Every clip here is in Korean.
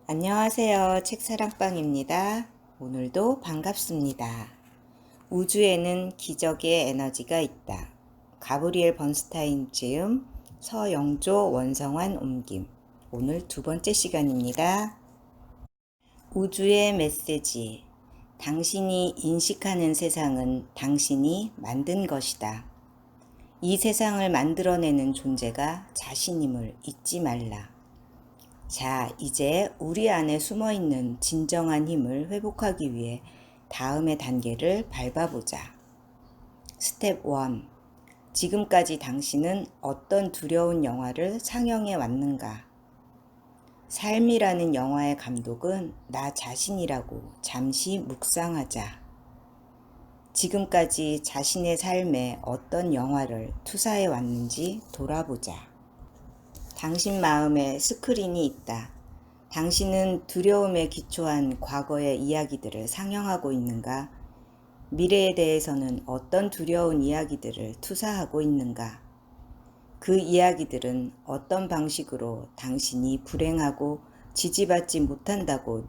안녕하세요. 책사랑방입니다. 오늘도 반갑습니다. 우주에는 기적의 에너지가 있다. 가브리엘 번스타인 지음, 서영조 원성환 옮김. 오늘 두 번째 시간입니다. 우주의 메시지. 당신이 인식하는 세상은 당신이 만든 것이다. 이 세상을 만들어내는 존재가 자신임을 잊지 말라. 자, 이제 우리 안에 숨어있는 진정한 힘을 회복하기 위해 다음의 단계를 밟아보자. 스텝 1. 지금까지 당신은 어떤 두려운 영화를 상영해 왔는가? 삶이라는 영화의 감독은 나 자신이라고 잠시 묵상하자. 지금까지 자신의 삶에 어떤 영화를 투사해 왔는지 돌아보자. 당신 마음에 스크린이 있다. 당신은 두려움에 기초한 과거의 이야기들을 상영하고 있는가? 미래에 대해서는 어떤 두려운 이야기들을 투사하고 있는가? 그 이야기들은 어떤 방식으로 당신이 불행하고 지지받지 못한다고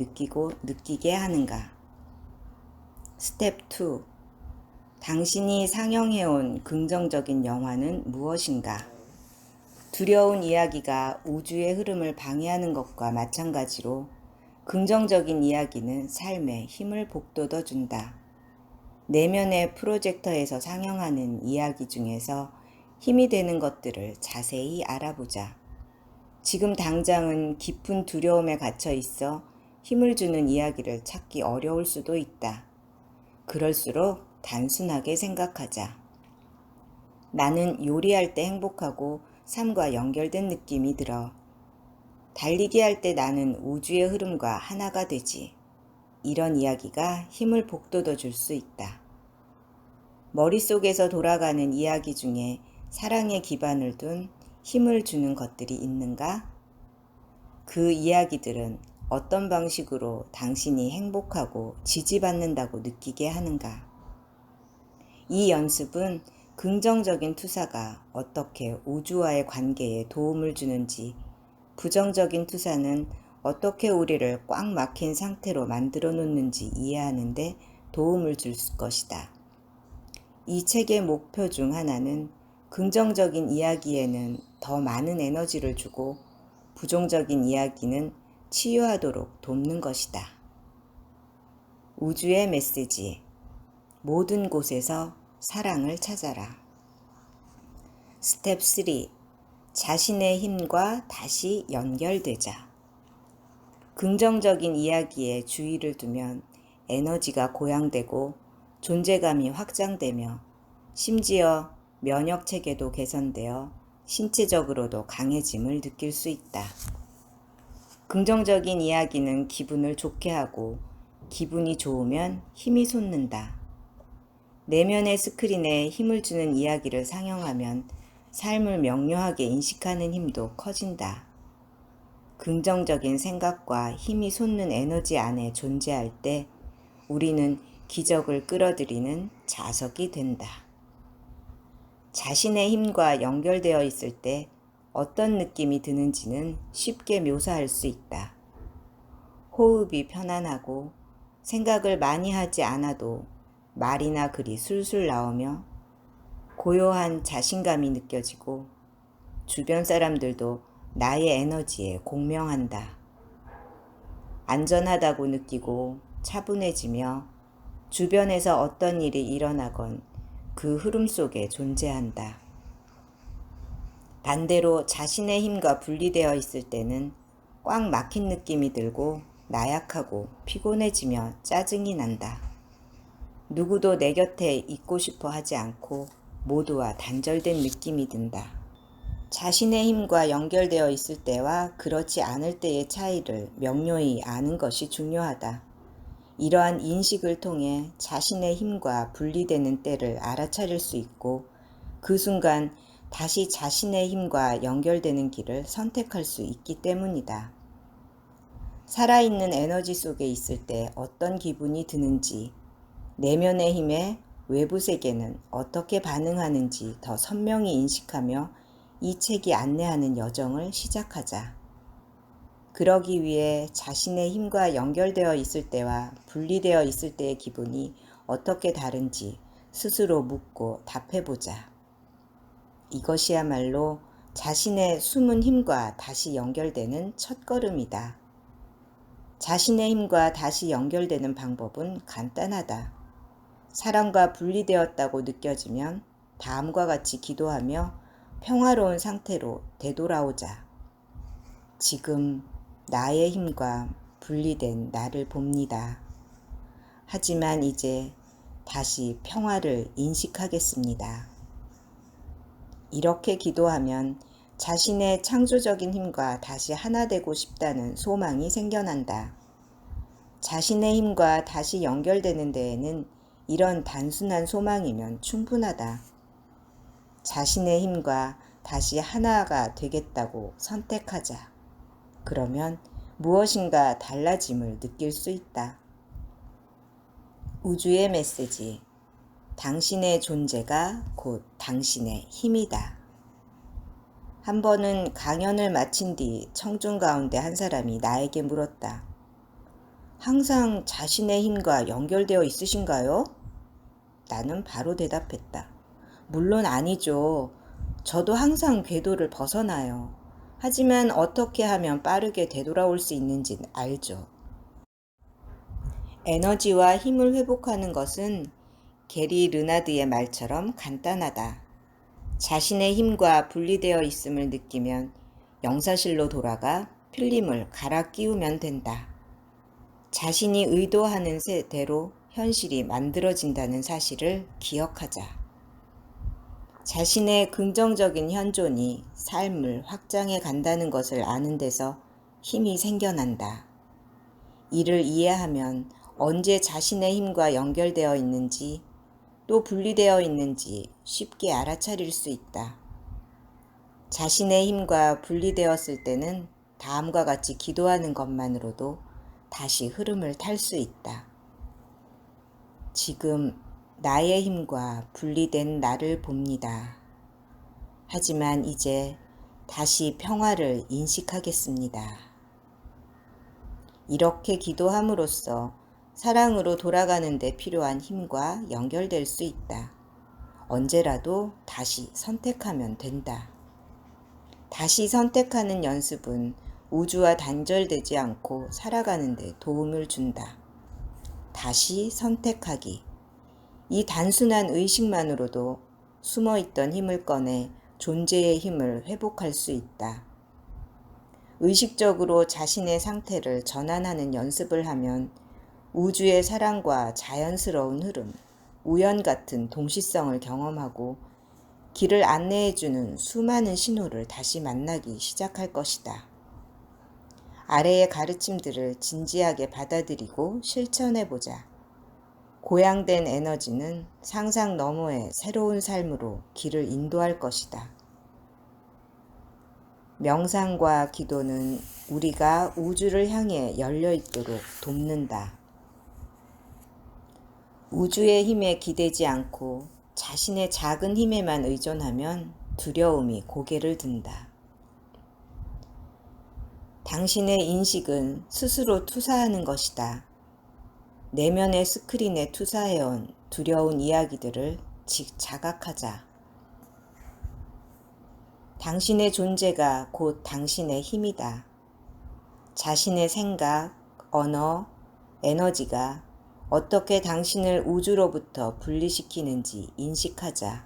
느끼게 하는가? 스텝 2. 당신이 상영해온 긍정적인 영화는 무엇인가? 두려운 이야기가 우주의 흐름을 방해하는 것과 마찬가지로 긍정적인 이야기는 삶에 힘을 북돋워준다. 내면의 프로젝터에서 상영하는 이야기 중에서 힘이 되는 것들을 자세히 알아보자. 지금 당장은 깊은 두려움에 갇혀 있어 힘을 주는 이야기를 찾기 어려울 수도 있다. 그럴수록 단순하게 생각하자. 나는 요리할 때 행복하고 삶과 연결된 느낌이 들어. 달리기 할 때 나는 우주의 흐름과 하나가 되지. 이런 이야기가 힘을 북돋워 줄 수 있다. 머릿속에서 돌아가는 이야기 중에 사랑의 기반을 둔 힘을 주는 것들이 있는가? 그 이야기들은 어떤 방식으로 당신이 행복하고 지지받는다고 느끼게 하는가? 이 연습은 긍정적인 투사가 어떻게 우주와의 관계에 도움을 주는지, 부정적인 투사는 어떻게 우리를 꽉 막힌 상태로 만들어 놓는지 이해하는데 도움을 줄 것이다. 이 책의 목표 중 하나는 긍정적인 이야기에는 더 많은 에너지를 주고 부정적인 이야기는 치유하도록 돕는 것이다. 우주의 메시지. 모든 곳에서 사랑을 찾아라. 스텝 3. 자신의 힘과 다시 연결되자. 긍정적인 이야기에 주의를 두면 에너지가 고양되고 존재감이 확장되며 심지어 면역 체계도 개선되어 신체적으로도 강해짐을 느낄 수 있다. 긍정적인 이야기는 기분을 좋게 하고 기분이 좋으면 힘이 솟는다. 내면의 스크린에 힘을 주는 이야기를 상영하면 삶을 명료하게 인식하는 힘도 커진다. 긍정적인 생각과 힘이 솟는 에너지 안에 존재할 때 우리는 기적을 끌어들이는 자석이 된다. 자신의 힘과 연결되어 있을 때 어떤 느낌이 드는지는 쉽게 묘사할 수 있다. 호흡이 편안하고 생각을 많이 하지 않아도 말이나 글이 술술 나오며 고요한 자신감이 느껴지고 주변 사람들도 나의 에너지에 공명한다. 안전하다고 느끼고 차분해지며 주변에서 어떤 일이 일어나건 그 흐름 속에 존재한다. 반대로 자신의 힘과 분리되어 있을 때는 꽉 막힌 느낌이 들고 나약하고 피곤해지며 짜증이 난다. 누구도 내 곁에 있고 싶어 하지 않고 모두와 단절된 느낌이 든다. 자신의 힘과 연결되어 있을 때와 그렇지 않을 때의 차이를 명료히 아는 것이 중요하다. 이러한 인식을 통해 자신의 힘과 분리되는 때를 알아차릴 수 있고 그 순간 다시 자신의 힘과 연결되는 길을 선택할 수 있기 때문이다. 살아있는 에너지 속에 있을 때 어떤 기분이 드는지, 내면의 힘에 외부 세계는 어떻게 반응하는지 더 선명히 인식하며 이 책이 안내하는 여정을 시작하자. 그러기 위해 자신의 힘과 연결되어 있을 때와 분리되어 있을 때의 기분이 어떻게 다른지 스스로 묻고 답해보자. 이것이야말로 자신의 숨은 힘과 다시 연결되는 첫걸음이다. 자신의 힘과 다시 연결되는 방법은 간단하다. 사랑과 분리되었다고 느껴지면 다음과 같이 기도하며 평화로운 상태로 되돌아오자. 지금 나의 힘과 분리된 나를 봅니다. 하지만 이제 다시 평화를 인식하겠습니다. 이렇게 기도하면 자신의 창조적인 힘과 다시 하나 되고 싶다는 소망이 생겨난다. 자신의 힘과 다시 연결되는 데에는 이런 단순한 소망이면 충분하다. 자신의 힘과 다시 하나가 되겠다고 선택하자. 그러면 무엇인가 달라짐을 느낄 수 있다. 우주의 메시지. 당신의 존재가 곧 당신의 힘이다. 한 번은 강연을 마친 뒤 청중 가운데 한 사람이 나에게 물었다. 항상 자신의 힘과 연결되어 있으신가요? 나는 바로 대답했다. 물론 아니죠. 저도 항상 궤도를 벗어나요. 하지만 어떻게 하면 빠르게 되돌아올 수 있는지는 알죠. 에너지와 힘을 회복하는 것은 게리 르나드의 말처럼 간단하다. 자신의 힘과 분리되어 있음을 느끼면 영사실로 돌아가 필름을 갈아 끼우면 된다. 자신이 의도하는 대로 현실이 만들어진다는 사실을 기억하자. 자신의 긍정적인 현존이 삶을 확장해 간다는 것을 아는 데서 힘이 생겨난다. 이를 이해하면 언제 자신의 힘과 연결되어 있는지 또 분리되어 있는지 쉽게 알아차릴 수 있다. 자신의 힘과 분리되었을 때는 다음과 같이 기도하는 것만으로도 다시 흐름을 탈 수 있다. 지금 나의 힘과 분리된 나를 봅니다. 하지만 이제 다시 평화를 인식하겠습니다. 이렇게 기도함으로써 사랑으로 돌아가는 데 필요한 힘과 연결될 수 있다. 언제라도 다시 선택하면 된다. 다시 선택하는 연습은 우주와 단절되지 않고 살아가는 데 도움을 준다. 다시 선택하기. 이 단순한 의식만으로도 숨어있던 힘을 꺼내 존재의 힘을 회복할 수 있다. 의식적으로 자신의 상태를 전환하는 연습을 하면 우주의 사랑과 자연스러운 흐름, 우연 같은 동시성을 경험하고 길을 안내해주는 수많은 신호를 다시 만나기 시작할 것이다. 아래의 가르침들을 진지하게 받아들이고 실천해보자. 고양된 에너지는 상상 너머의 새로운 삶으로 길을 인도할 것이다. 명상과 기도는 우리가 우주를 향해 열려 있도록 돕는다. 우주의 힘에 기대지 않고 자신의 작은 힘에만 의존하면 두려움이 고개를 든다. 당신의 인식은 스스로 투사하는 것이다. 내면의 스크린에 투사해온 두려운 이야기들을 자각하자. 당신의 존재가 곧 당신의 힘이다. 자신의 생각, 언어, 에너지가 어떻게 당신을 우주로부터 분리시키는지 인식하자.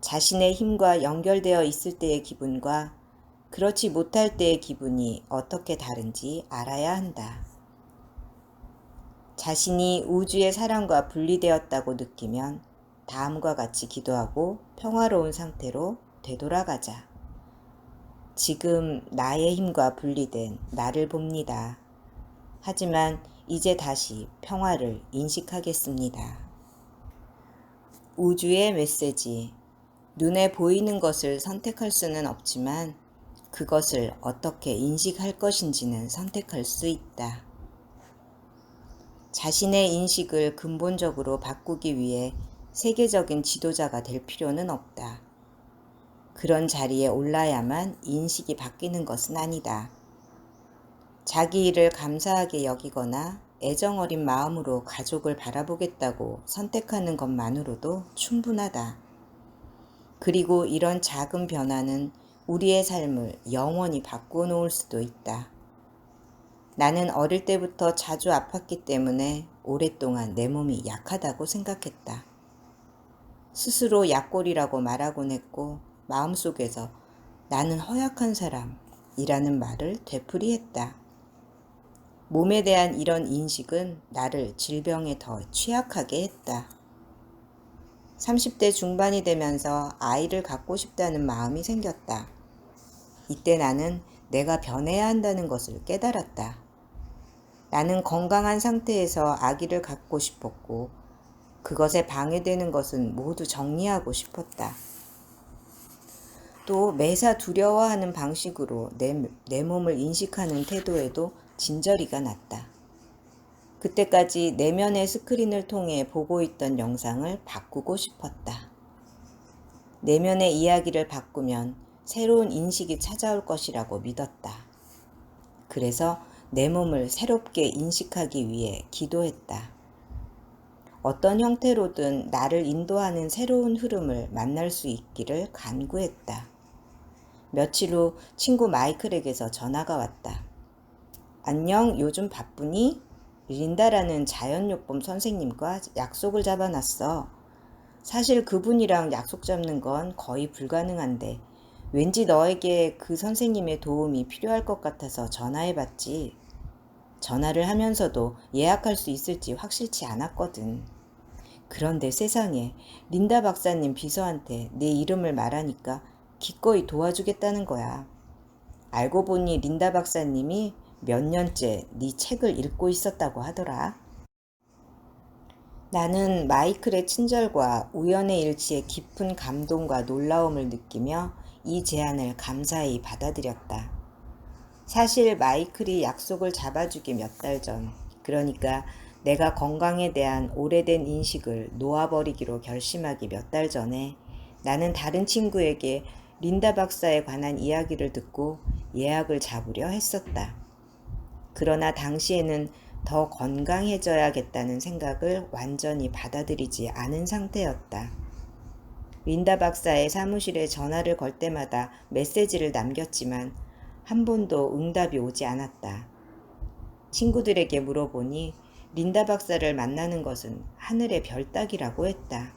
자신의 힘과 연결되어 있을 때의 기분과 그렇지 못할 때의 기분이 어떻게 다른지 알아야 한다. 자신이 우주의 사랑과 분리되었다고 느끼면 다음과 같이 기도하고 평화로운 상태로 되돌아가자. 지금 나의 힘과 분리된 나를 봅니다. 하지만 이제 다시 평화를 인식하겠습니다. 우주의 메시지. 눈에 보이는 것을 선택할 수는 없지만 그것을 어떻게 인식할 것인지는 선택할 수 있다. 자신의 인식을 근본적으로 바꾸기 위해 세계적인 지도자가 될 필요는 없다. 그런 자리에 올라야만 인식이 바뀌는 것은 아니다. 자기 일을 감사하게 여기거나 애정어린 마음으로 가족을 바라보겠다고 선택하는 것만으로도 충분하다. 그리고 이런 작은 변화는 우리의 삶을 영원히 바꾸어 놓을 수도 있다. 나는 어릴 때부터 자주 아팠기 때문에 오랫동안 내 몸이 약하다고 생각했다. 스스로 약골이라고 말하곤 했고 마음속에서 나는 허약한 사람이라는 말을 되풀이했다. 몸에 대한 이런 인식은 나를 질병에 더 취약하게 했다. 30대 중반이 되면서 아이를 갖고 싶다는 마음이 생겼다. 이때 나는 내가 변해야 한다는 것을 깨달았다. 나는 건강한 상태에서 아기를 갖고 싶었고 그것에 방해되는 것은 모두 정리하고 싶었다. 또 매사 두려워하는 방식으로 내 몸을 인식하는 태도에도 진저리가 났다. 그때까지 내면의 스크린을 통해 보고 있던 영상을 바꾸고 싶었다. 내면의 이야기를 바꾸면 새로운 인식이 찾아올 것이라고 믿었다. 그래서 내 몸을 새롭게 인식하기 위해 기도했다. 어떤 형태로든 나를 인도하는 새로운 흐름을 만날 수 있기를 간구했다. 며칠 후 친구 마이클에게서 전화가 왔다. 안녕, 요즘 바쁘니? 린다라는 자연요법 선생님과 약속을 잡아놨어. 사실 그분이랑 약속 잡는 건 거의 불가능한데 왠지 너에게 그 선생님의 도움이 필요할 것 같아서 전화해봤지. 전화를 하면서도 예약할 수 있을지 확실치 않았거든. 그런데 세상에 린다 박사님 비서한테 내 이름을 말하니까 기꺼이 도와주겠다는 거야. 알고 보니 린다 박사님이 몇 년째 네 책을 읽고 있었다고 하더라. 나는 마이클의 친절과 우연의 일치에 깊은 감동과 놀라움을 느끼며 이 제안을 감사히 받아들였다. 사실 마이클이 약속을 잡아주기 몇 달 전, 그러니까 내가 건강에 대한 오래된 인식을 놓아버리기로 결심하기 몇 달 전에 나는 다른 친구에게 린다 박사에 관한 이야기를 듣고 예약을 잡으려 했었다. 그러나 당시에는 더 건강해져야겠다는 생각을 완전히 받아들이지 않은 상태였다. 린다 박사의 사무실에 전화를 걸 때마다 메시지를 남겼지만 한 번도 응답이 오지 않았다. 친구들에게 물어보니 린다 박사를 만나는 것은 하늘의 별 따기라고 했다.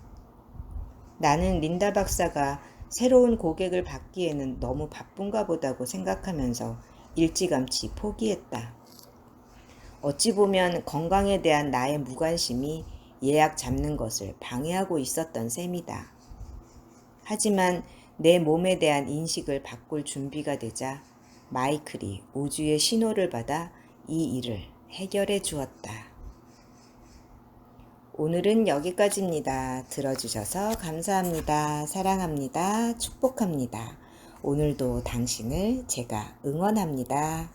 나는 린다 박사가 새로운 고객을 받기에는 너무 바쁜가 보다고 생각하면서 일찌감치 포기했다. 어찌 보면 건강에 대한 나의 무관심이 예약 잡는 것을 방해하고 있었던 셈이다. 하지만 내 몸에 대한 인식을 바꿀 준비가 되자 마이클이 우주의 신호를 받아 이 일을 해결해 주었다. 오늘은 여기까지입니다. 들어주셔서 감사합니다. 사랑합니다. 축복합니다. 오늘도 당신을 제가 응원합니다.